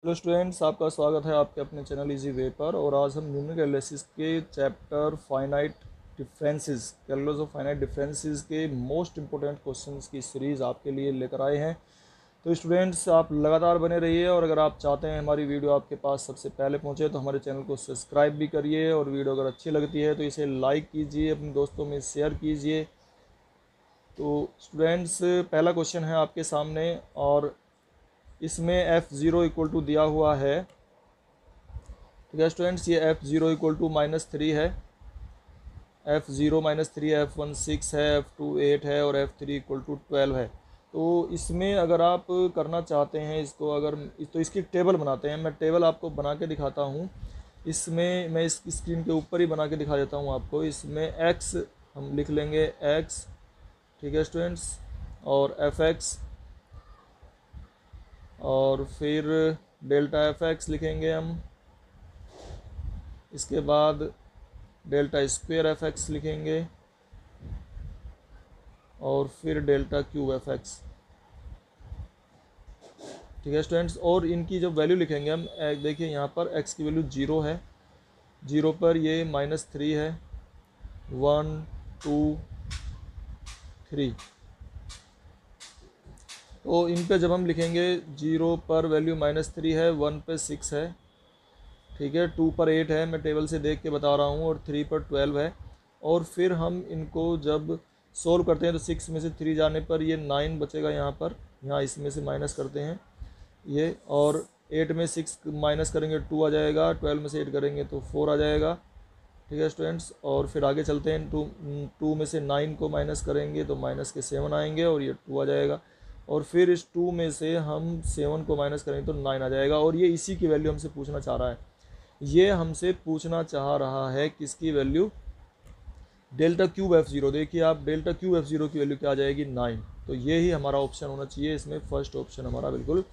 Hello students, आपका स्वागत है आपके अपने चैनल इजी वे पर। और आज हम न्यूमेरिकल एनालिसिस के chapter finite differences, calculus of finite differences के मोस्ट इंपॉर्टेंट क्वेश्चंस की सीरीज़ आपके लिए लेकर आए हैं। तो स्टूडेंट्स, आप लगातार बने रहिए और अगर आप चाहते हैं हमारी वीडियो आपके पास सबसे पहले पहुंचे तो हमारे चैनल को सब्सक्राइब भी करिए, और वीडियो अगर अच्छी लगती है तो इसे लाइक कीजिए, अपने दोस्तों में शेयर कीजिए। तो स्टूडेंट्स, पहला क्वेश्चन है आपके सामने और इसमें F0 इक्वल टू दिया हुआ है। ठीक है स्टूडेंट्स, ये F0 इक्वल टू -3 है, F0 -3 है, F1 6 है, F2 8 है और F3 इक्वल टू 12 है। तो इसमें अगर आप करना चाहते हैं इसको, अगर तो इसकी टेबल बनाते हैं। मैं टेबल आपको बना के दिखाता हूँ। इसमें मैं इस स्क्रीन के ऊपर ही बना के दिखा देता हूँ आपको। इसमें x हम लिख लेंगे x, ठीक है स्टूडेंट्स, और fx, और फिर डेल्टा fx लिखेंगे हम। इसके बाद डेल्टा स्क्वेयर fx लिखेंगे और फिर डेल्टा क्यूब fx। ठीक है स्टूडेंट्स, और इनकी जब वैल्यू लिखेंगे हम, देखिए यहाँ पर x की वैल्यू 0 है, 0 पर ये -3 है, 1 2 3। तो इन पे जब हम लिखेंगे, 0 पर वैल्यू -3 है, 1 पे 6 है, ठीक है, 2 पर 8 है, मैं टेबल से देख के बता रहा हूँ, और 3 पर 12 है। और फिर हम इनको जब सोल्व करते हैं तो 6 में से 3 जाने पर ये 9 बचेगा यहाँ पर, यहाँ इसमें से माइनस करते हैं ये, और 8 में 6 माइनस करेंगे 2 आ जाएगा, 12 में से 8 करेंगे तो 4 आ जाएगा। ठीक है स्टूडेंट्स, और फिर आगे चलते हैं, 2 में से 9 को माइनस करेंगे तो माइनस के 7 आएंगे और ये 2 आ जाएगा, और फिर इस 2 में से हम 7 को माइनस करेंगे तो 9 आ जाएगा। और ये इसी की वैल्यू हमसे पूछना चाह रहा है, ये हमसे पूछना चाह रहा है किसकी वैल्यू, डेल्टा क्यूब F0। देखिए आप, डेल्टा क्यूब F0 की वैल्यू क्या आ जाएगी, 9। तो ये ही हमारा ऑप्शन होना चाहिए इसमें। फर्स्ट ऑप्शन हमारा बिल्कुल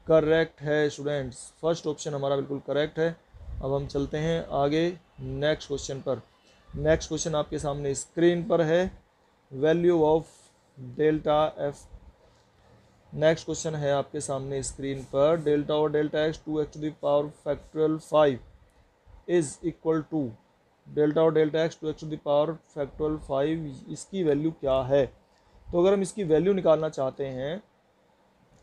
करेक्ट है स्टूडेंट्स, फर्स्ट ऑप्शन हमारा बिल्कुल करेक्ट है। अब हम चलते हैं आगे नेक्स्ट क्वेश्चन पर। नेक्स्ट क्वेश्चन आपके सामने स्क्रीन पर है, value of delta F. Next question है आपके सामने स्क्रीन पर, डेल्टा और delta X 2x to the power factorial 5 is equal to, delta और delta X 2x to the power factorial 5, इसकी वैल्यू क्या है। तो अगर हम इसकी वैल्यू निकालना चाहते हैं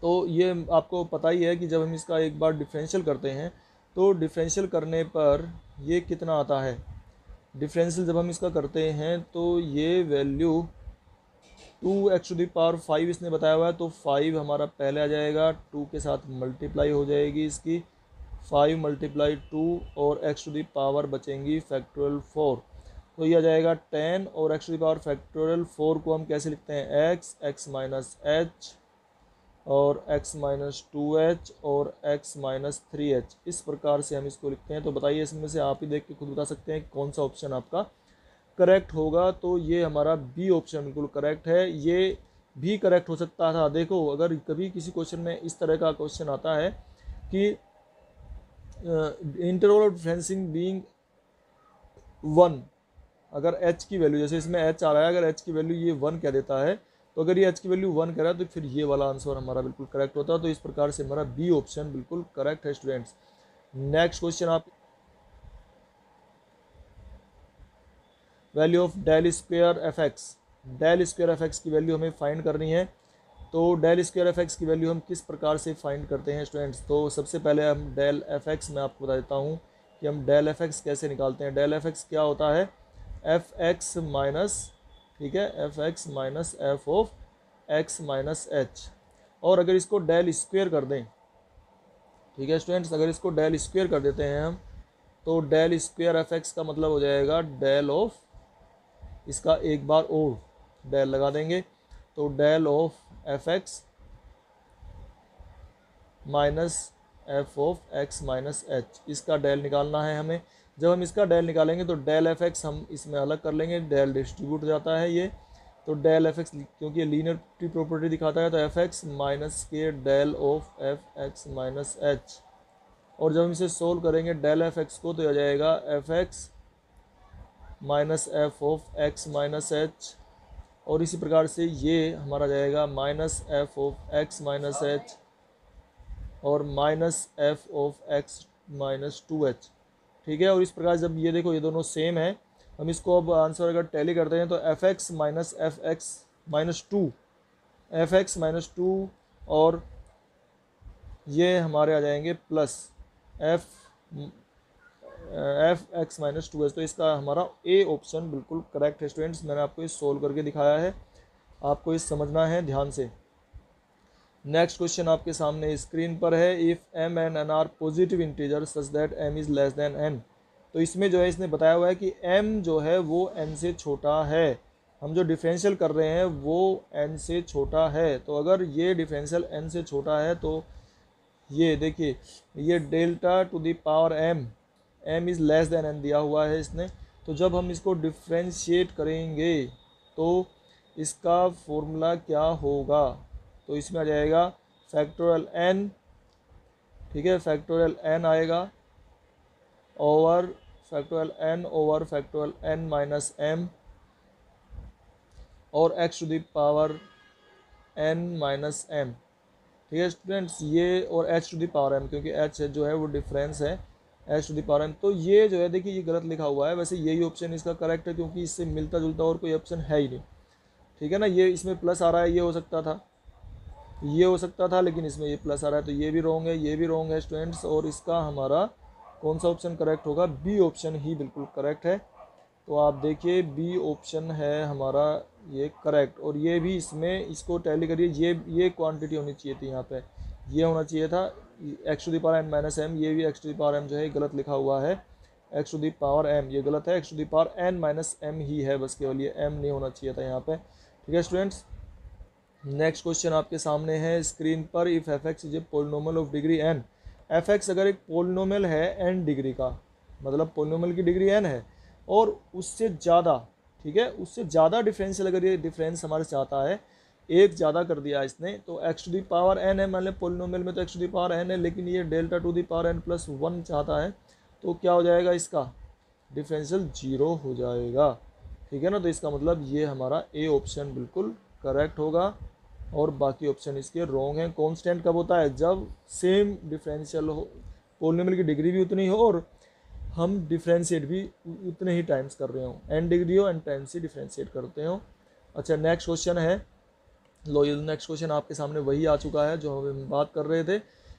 तो ये आपको पता ही है कि जब हम इसका एक बार डिफरेंशियल करते हैं तो डिफरेंशियल करने पर ये कितना आता है। डिफरेंशियल जब हम इसका करते हैं तो ये value 2x to the power 5 इसने बताया हुआ है, तो 5 हमारा पहले आ जाएगा, 2 के साथ मल्टीप्लाई हो जाएगी इसकी, 5 मल्टीप्लाई 2 और x टू द पावर बचेंगी फैक्टोरियल 4, तो ये आ जाएगा 10। और x to the power factorial 4 को हम कैसे लिखते हैं, x माइनस एच और x माइनस 2h और x माइनस 3h, इस प्रकार से हम इसको लिखते हैं। तो बताइए इसमें से आप ही देख के खुद बता सकते हैं कौन सा ऑप्शन आपका करेक्ट होगा। तो ये हमारा बी ऑप्शन बिल्कुल करेक्ट है। ये भी करेक्ट हो सकता था। देखो, अगर कभी किसी क्वेश्चन में इस तरह का क्वेश्चन आता है कि इंटरवल ऑफ डिफरेंसिंग बीइंग 1, अगर h की वैल्यू, जैसे इसमें h आ रहा है, अगर h की वैल्यू ये 1 कह देता है, तो अगर ये h की वैल्यू 1 कह रहा है तो फिर ये वाला आंसर हमारा बिल्कुल करेक्ट होता है। तो इस प्रकार से हमारा बी ऑप्शन बिल्कुल करेक्ट है स्टूडेंट्स। नेक्स्ट क्वेश्चन आप, value of del square f x, del square f x की वैल्यू हमें फाइंड करनी है। तो डेल स्क्वेयर एफ एक्स की वैल्यू हम किस प्रकार से फाइंड करते हैं स्टूडेंट्स। तो सबसे पहले हम डेल एफ एक्स, मैं आपको बता देता हूँ कि हम डेल एफ एक्स कैसे निकालते हैं। डेल एफ एक्स क्या होता है, एफ एक्स माइनस, ठीक है, F x minus F of x minus H. और अगर इसको डेल स्क्वेयर कर दें, ठीक है स्टूडेंट्स, अगर इसको डेल स्क्वेयर कर देते हैं हम, तो डेल स्क्वेयर एफ एक्स का मतलब हो जाएगा डेल ऑफ, इसका एक बार और डेल लगा देंगे, तो del of f x minus F of x minus h, इसका डेल निकालना है हमें। जब हम इसका डेल निकालेंगे तो डेल एफ एक्स हम इसमें अलग कर लेंगे, डेल डिस्ट्रीब्यूट हो जाता है ये, तो डेल एफ एक्स, क्योंकि ये लीनियरिटी प्रॉपर्टी दिखाता है, तो एफ एक्स माइनस के del of f x minus H. और जब हम इसे सोल्व करेंगे डेल एफ एक्स को, तो आ जाएगा F x minus F of x minus H, और इसी प्रकार से ये हमारा जाएगा minus F of x minus H, और minus F of x minus 2h। ठीक है, और इस प्रकार जब ये देखो ये दोनों सेम है, हम इसको अब आंसर अगर टैली करते हैं तो f x minus F x minus two, F x minus two, और ये हमारे आ जाएंगे plus F F x minus 2h। तो इसका हमारा ए ऑप्शन बिल्कुल करेक्ट है स्टूडेंट्स। मैंने आपको इस सोल्व करके दिखाया है, आपको इस समझना है ध्यान से। नेक्स्ट क्वेश्चन आपके सामने स्क्रीन पर है, if m and n are positive integer such that m is less than n. तो इसमें जो है इसने बताया हुआ है कि m जो है वो n से छोटा है, हम जो डिफरेंशियल कर रहे हैं वो n से छोटा है। तो अगर ये डिफरेंशियल n से छोटा है तो ये देखिए ये delta to the power m is less then n दिया हुआ है इसने। तो जब हम इसको डिफ्रेंशिएट करेंगे तो इसका फॉर्मूला क्या होगा, तो इसमें आ जाएगा फैक्टोरियल n, ठीक है, फैक्टोरियल n आएगा over factorial n over factorial n minus m और x to the power n minus m। ठीक है स्टूडेंट्स, ये और h to the power m, क्योंकि h जो है वो डिफरेंस है, h to the power m। तो ये जो है देखिए ये गलत लिखा हुआ है, वैसे यही ऑप्शन इसका करेक्ट है क्योंकि इससे मिलता जुलता और कोई ऑप्शन है ही नहीं। ठीक है ना, ये इसमें प्लस आ रहा है, ये हो सकता था, ये हो सकता था, लेकिन इसमें ये प्लस आ रहा है, तो ये भी रॉन्ग है, ये भी रॉन्ग है स्टूडेंट्स। और इसका हमारा कौन सा ऑप्शन करेक्ट होगा, बी ऑप्शन ही बिल्कुल करेक्ट है। तो आप देखिए बी ऑप्शन है हमारा ये करेक्ट। और ये भी इसमें इसको टैली करिए, ये क्वांटिटी होनी चाहिए थी, यहाँ पे ये होना चाहिए था x to the power n minus m। ये भी x to the power m जो है गलत लिखा हुआ है, x to the power m ये गलत है, x to the power n minus m ही है बस, केवल ये m नहीं होना चाहिए था यहाँ पे। ठीक है स्टूडेंट्स, नेक्स्ट क्वेश्चन आपके सामने है स्क्रीन पर, if F x is a polynomial of degree n। F x अगर एक पोलिनोमियल है n डिग्री का, मतलब पोलिनोमियल की डिग्री n है और उससे ज़्यादा, ठीक है, उससे ज़्यादा डिफरेंशियल अगर ये डिफरेंस हमारे चाहता है, एक ज़्यादा कर दिया इसने, तो x to the power n है, मान लें पोलिनोमियल में तो x to the power n है, लेकिन ये delta to the power n plus 1 चाहता है, तो क्या हो जाएगा, इसका डिफरेंशियल 0 हो जाएगा। ठीक है ना, तो इसका मतलब ये हमारा ए ऑप्शन बिल्कुल करेक्ट होगा और बाकी ऑप्शन इसके रॉन्ग हैं। कांस्टेंट कब होता है, जब सेम डिफरेंशियल हो, पोलिनोमियल की डिग्री भी उतनी हो और हम डिफ्रेंशिएट भी उतने ही टाइम्स कर रहे हो, n डिग्री हो n टाइम्स ही डिफ्रेंशिएट करते हो। अच्छा नेक्स्ट क्वेश्चन है, लो ये नेक्स्ट क्वेश्चन आपके सामने वही आ चुका है जो हम बात कर रहे थे।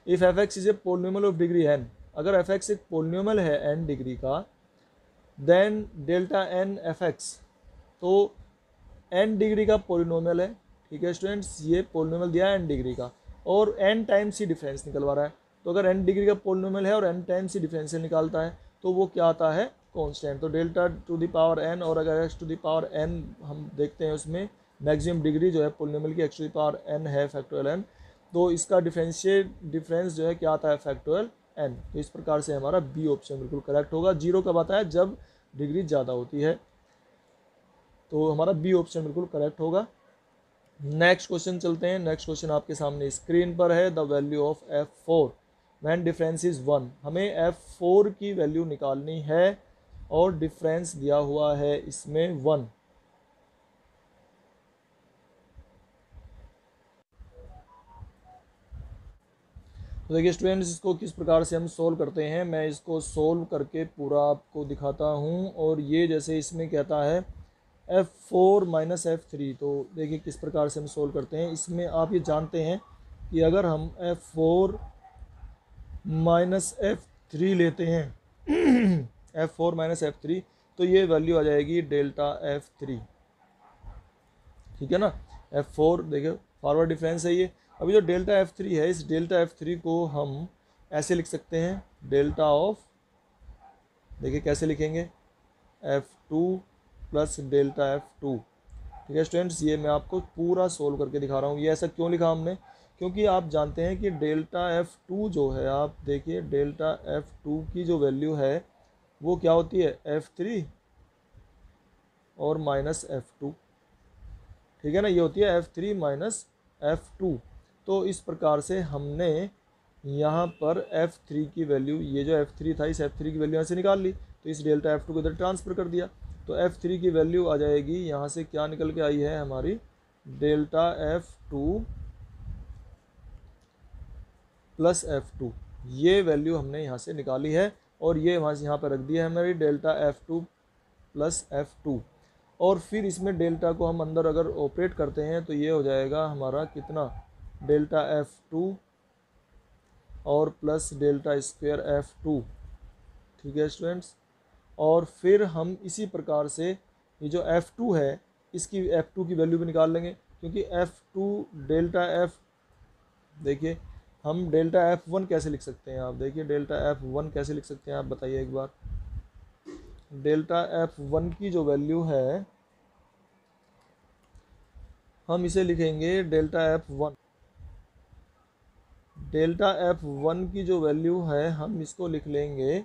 If f x is a polynomial of degree n, अगर एफ एक्स एक पोलिनोमियल है n डिग्री का, then delta n f x, तो n डिग्री का पोलिनोमियल है। ठीक है स्टूडेंट्स, ये पोलिनोमियल दिया है n डिग्री का और n टाइम्स ही डिफरेंस निकलवा रहा है, तो अगर n डिग्री का पोलिनोमियल है और n टाइम्स ही डिफरेंशियल निकालता है तो वो क्या आता है, कांस्टेंट। तो delta to the power n, और अगर x to the power n हम देखते हैं उसमें मैक्सिमम डिग्री जो है पोलिनोमियल की x to the power n है फैक्टोरियल n, तो इसका डिफरेंस जो है क्या आता है, फैक्टोरियल n। तो इस प्रकार से हमारा बी ऑप्शन बिल्कुल करेक्ट होगा। 0 कब आता है, जब डिग्री ज़्यादा होती है, तो हमारा बी ऑप्शन बिल्कुल करेक्ट होगा। नेक्स्ट क्वेश्चन चलते हैं। नेक्स्ट क्वेश्चन आपके सामने स्क्रीन पर है, the value of f4 when difference is 1। हमें f4 की वैल्यू निकालनी है और डिफरेंस दिया हुआ है इसमें 1। तो देखिए स्टूडेंट्स, इसको किस प्रकार से हम सोल्व करते हैं, मैं इसको सोल्व करके पूरा आपको दिखाता हूँ। और ये जैसे इसमें कहता है f4 माइनस f3, तो देखिए किस प्रकार से हम सोल्व करते हैं। इसमें आप ये जानते हैं कि अगर हम f4 माइनस f3 लेते हैं f4 माइनस f3, तो ये वैल्यू आ जाएगी डेल्टा f3। ठीक है ना, f4 देखिए फॉरवर्ड डिफरेंस है ये। अभी जो डेल्टा f3 है, इस डेल्टा f3 को हम ऐसे लिख सकते हैं, डेल्टा ऑफ, देखिए कैसे लिखेंगे, f2 प्लस डेल्टा f2। ठीक है स्टूडेंट्स, ये मैं आपको पूरा सोल्व करके दिखा रहा हूँ। ये ऐसा क्यों लिखा हमने, क्योंकि आप जानते हैं कि डेल्टा f2 जो है, आप देखिए डेल्टा f2 की जो वैल्यू है वो क्या होती है, f3 और माइनस f2। ठीक है ना, ये होती है f3 माइनस f2। तो इस प्रकार से हमने यहाँ पर f3 की वैल्यू, ये जो f3 था, इस f3 की वैल्यू यहाँ से निकाल ली, तो इस डेल्टा f2 को इधर ट्रांसफ़र कर दिया, तो f3 की वैल्यू आ जाएगी यहाँ से, क्या निकल के आई है हमारी, डेल्टा f2 प्लस F2, ये वैल्यू हमने यहाँ से निकाली है और ये वहाँ से यहाँ पर रख दिया है हमारी डेल्टा F2 प्लस F2। और फिर इसमें डेल्टा को हम अंदर अगर ऑपरेट करते हैं तो ये हो जाएगा हमारा कितना, डेल्टा F2 और प्लस डेल्टा स्क्वायर F2। ठीक है स्टूडेंट्स, और फिर हम इसी प्रकार से ये जो F2 है इसकी F2 की वैल्यू भी निकाल लेंगे, क्योंकि F2 डेल्टा F, देखिए हम डेल्टा F1 कैसे लिख सकते हैं, आप देखिए डेल्टा F1 कैसे लिख सकते हैं, आप बताइए एक बार। डेल्टा F1 की जो वैल्यू है हम इसे लिखेंगे डेल्टा F1, डेल्टा F1 की जो वैल्यू है हम इसको लिख लेंगे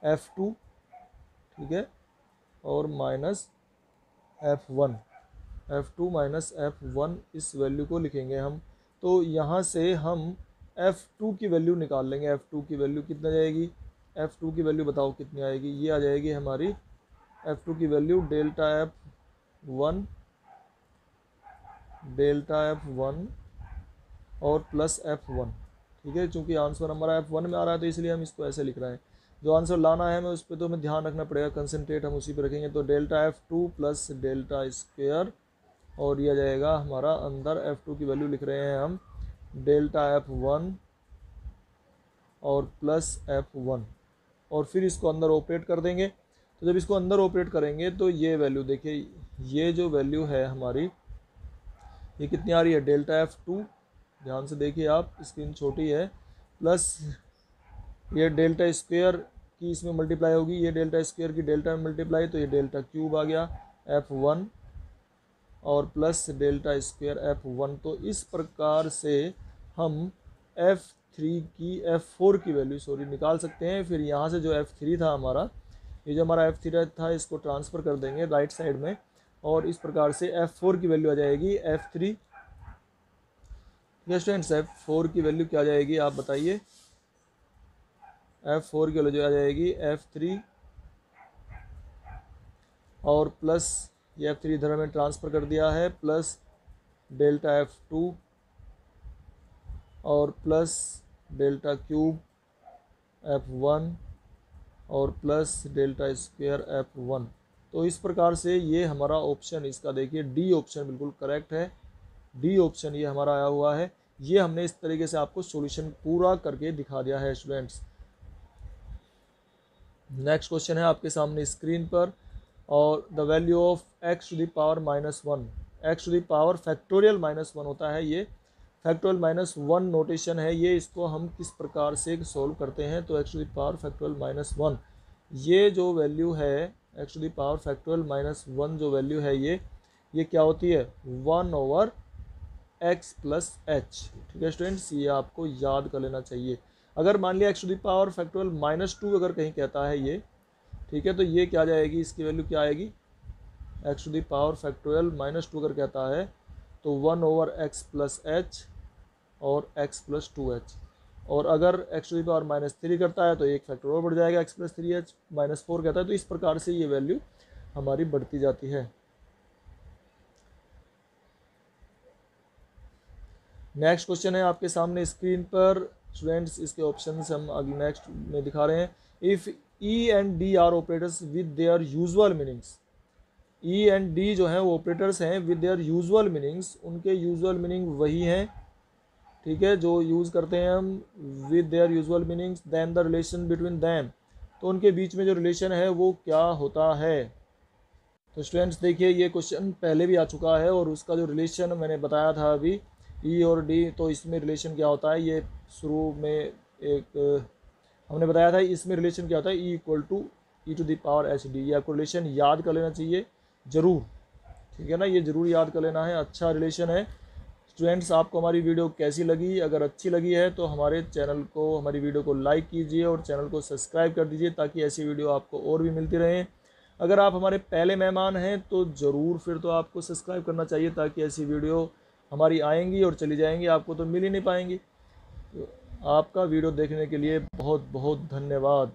F2, ठीक है, और माइनस F2 माइनस F1, इस वैल्यू को लिखेंगे हम। तो यहाँ से हम F2 की वैल्यू निकाल लेंगे। F2 की वैल्यू कितना जाएगी, F2 की वैल्यू बताओ कितनी आएगी, ये आ जाएगी हमारी F2 की वैल्यू डेल्टा F1 और प्लस F1। ठीक है, चूँकि आंसर हमारा F1 में आ रहा है तो इसलिए हम इसको ऐसे लिख रहे हैं। जो आंसर लाना है हमें उस पर तो हमें ध्यान रखना पड़ेगा, कंसंट्रेट हम उसी पे रखेंगे। तो delta F2 plus delta square, और यह जाएगा हमारा अंदर F2 की वैल्यू लिख रहे हैं हम डेल्टा F1 और प्लस F1, और फिर इसको अंदर ऑपरेट कर देंगे। तो जब इसको अंदर ऑपरेट करेंगे तो ये वैल्यू देखिए, ये जो वैल्यू है हमारी ये कितनी आ रही है, डेल्टा F2, ध्यान से देखिए आप, स्क्रीन छोटी है, प्लस ये डेल्टा स्क्वायर की इसमें मल्टीप्लाई होगी, ये डेल्टा स्क्वायर की डेल्टा में मल्टीप्लाई, तो ये डेल्टा क्यूब आ गया F1 और प्लस डेल्टा स्क्वायर F1। तो इस प्रकार से हम F3 की F4 की वैल्यू निकाल सकते हैं। फिर यहाँ से जो F3 था हमारा, ये जो हमारा F3 था इसको ट्रांसफ़र कर देंगे राइट साइड में, और इस प्रकार से F4 की वैल्यू आ जाएगी F3। ये स्टूडेंट्स F4 की वैल्यू क्या आ जाएगी आप बताइए, F4 की वैल्यू आ जाएगी F3 और प्लस ये F3 इधर में ट्रांसफ़र कर दिया है, प्लस डेल्टा F2 और प्लस डेल्टा क्यूब F1 और प्लस डेल्टा स्क्वायर F1। तो इस प्रकार से ये हमारा ऑप्शन, इसका देखिए डी ऑप्शन बिल्कुल करेक्ट है, डी ऑप्शन ये हमारा आया हुआ है। ये हमने इस तरीके से आपको सॉल्यूशन पूरा करके दिखा दिया है स्टूडेंट्स। नेक्स्ट क्वेश्चन है आपके सामने स्क्रीन पर, और the value of x to the power -1, x to the power factorial -1 होता है, ये फैक्टोरियल -1 नोटेशन है, ये इसको हम किस प्रकार से सॉल्व करते हैं। तो x to the power factorial -1, ये जो वैल्यू है x to the power factorial -1 जो वैल्यू है ये क्या होती है, 1/x प्लस h। ठीक है स्टूडेंट्स, ये आपको याद कर लेना चाहिए। अगर मान लिया x to the power factorial -2 अगर कहीं कहता है ये, ठीक है, तो ये क्या जाएगी, इसकी वैल्यू क्या आएगी, x to the power factorial -2 अगर कहता है तो 1/x प्लस h और x प्लस 2h। और अगर x टू द पावर -3 करता है तो एक फैक्टर और बढ़ जाएगा, x प्लस 3h, -4 कहता है, तो इस प्रकार से ये वैल्यू हमारी बढ़ती जाती है। नेक्स्ट क्वेश्चन है आपके सामने स्क्रीन पर स्टूडेंट्स, इसके ऑप्शंस हम अगले नेक्स्ट में दिखा रहे हैं। If E and D are operators with their usual meanings, E and D जो हैं वो ऑपरेटर्स हैं विद देयर यूजुअल मीनिंग्स, उनके यूजुअल मीनिंग वही हैं, ठीक है, जो यूज़ करते हैं हम with their usual meanings. Then the relation between them, तो उनके बीच में जो रिलेशन है वो क्या होता है। तो स्टूडेंट्स देखिए ये क्वेश्चन पहले भी आ चुका है, और उसका जो रिलेशन मैंने बताया था अभी E और D, तो इसमें रिलेशन क्या होता है, ये शुरू में एक हमने बताया था, इसमें रिलेशन क्या होता है, E = e to the power HD। ये आपको रिलेशन याद कर लेना चाहिए ज़रूर, ठीक है ना, ये ज़रूर याद कर लेना है, अच्छा रिलेशन है। स्टूडेंट्स आपको हमारी वीडियो कैसी लगी, अगर अच्छी लगी है तो हमारे चैनल को, हमारी वीडियो को लाइक कीजिए और चैनल को सब्सक्राइब कर दीजिए, ताकि ऐसी वीडियो आपको और भी मिलती रहें। अगर आप हमारे पहले मेहमान हैं तो ज़रूर फिर तो आपको सब्सक्राइब करना चाहिए, ताकि ऐसी वीडियो हमारी आएंगी और चली जाएंगी, आपको तो मिल ही नहीं पाएंगी। तो आपका वीडियो देखने के लिए बहुत बहुत धन्यवाद।